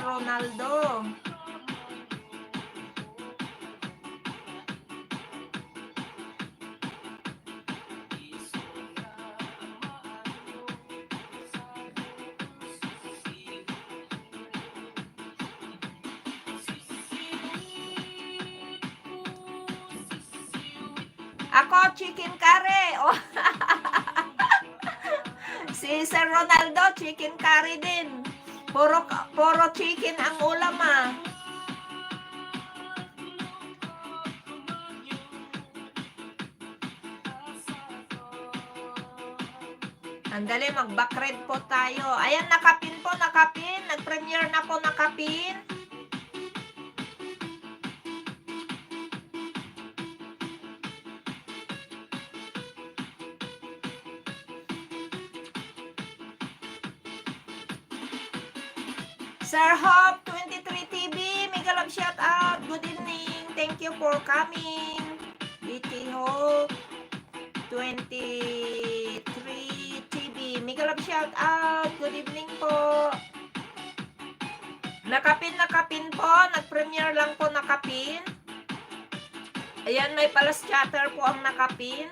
Ronaldo. Ako, chicken curry. Oh. Si Sir Ronaldo, chicken curry din. Puro chicken ang ulam ah. Andali, mag-backred po tayo. Ayan, nakapin po, nakapin. Nag-premiere na po, nakapin. Sir Hope 23 TV, mega love shout out. Good evening. Thank you for coming. BT Hope 23 TV, mega love shout out. Good evening po. Nakapin po. Nag-premiere lang po nakapin. Ayan, may palas chatter po ang nakapin.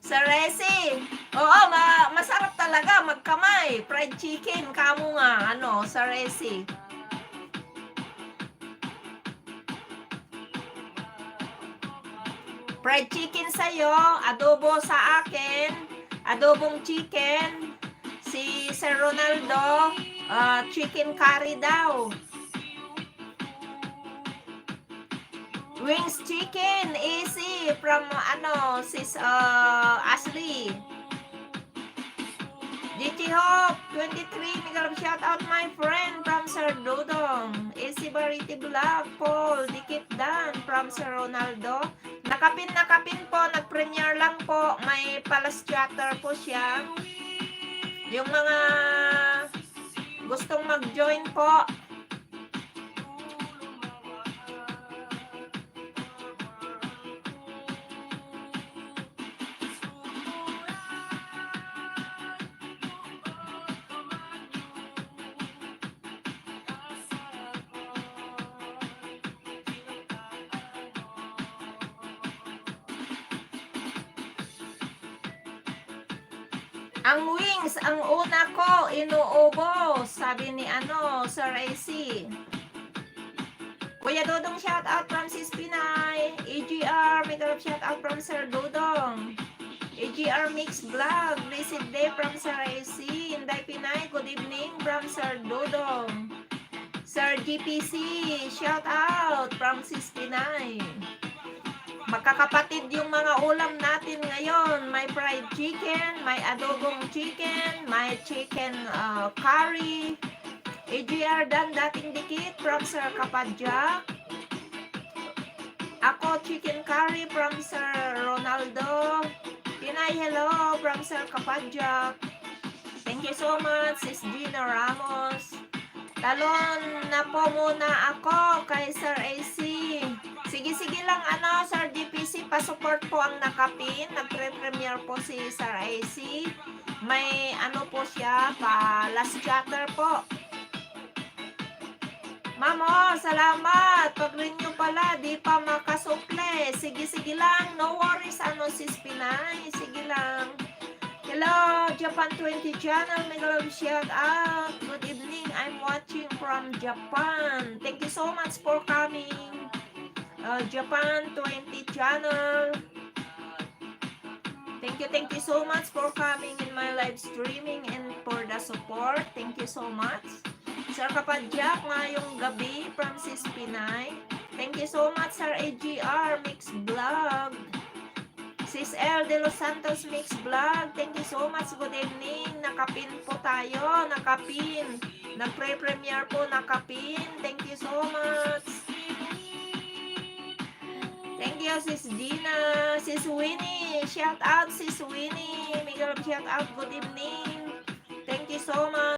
Sa Resi. Oo, masarap talaga magkamay. Fried chicken, kamo nga, sa Resi. Fried chicken sa'yo, adobo sa akin, adobong chicken. Si Sir Ronaldo, chicken curry daw. Wings chicken, easy from sis Ashley. DT Hope 23, mega love shout out my friend from Sir Dodong. Easy Variety Vlog, Paul Dikit Dan from Sir Ronaldo. Nakapin po, nag-premiere lang po. May palas chatter po siya. Yung mga gustong mag-join po, ang wings, ang una ko, inuubo, sabi ni Sir AC. Kuya Dodong, shout out from Sis Pinay. AGR, mega love shout out from Sir Dodong. AGR Mix Vlog, blessed day from Sir AC. Inday Pinay, good evening from Sir Dodong. Sir GPC, shout out from Sis Pinay. Magkakapatid yung mga ulam natin ngayon. May fried chicken, may adobong chicken, may chicken curry. AGR Dan dating dikit from Sir Kapadjak. Ako chicken curry from Sir Ronaldo. Pinay hello from Sir Kapadjak. Thank you so much Sis Gina Ramos. Talon na po muna ako kay Sir AC. Sige lang Sir DPC, pa-support po ang nakapin. Nagpre-premiere po si Sir AC. May po siya, pa-last chatter po. Mamo, salamat. Pag-renew pala, di pa makasukle. Sige lang, no worries Sis Pinay. Sige lang. Hello, Japan 20 channel. Mega love shout out. Good evening. I'm watching from Japan. Thank you so much for coming. Japan 20 channel. Thank you so much for coming in my live streaming and for the support. Thank you so much. Sir Kapadjak, ngayong gabi from Sis Pinay. Thank you so much Sir AGR Mix Vlog. Sis L de Los Santos Mix Vlog. Thank you so much. Good evening. Nakapin po tayo. Nakapin. Nag-pre-premiere po nakapin. Thank you so much. Thank you, Sis Gina. Sis Winnie. Shout out, Sis Winnie. Mega love shout out. Good evening. Thank you so much.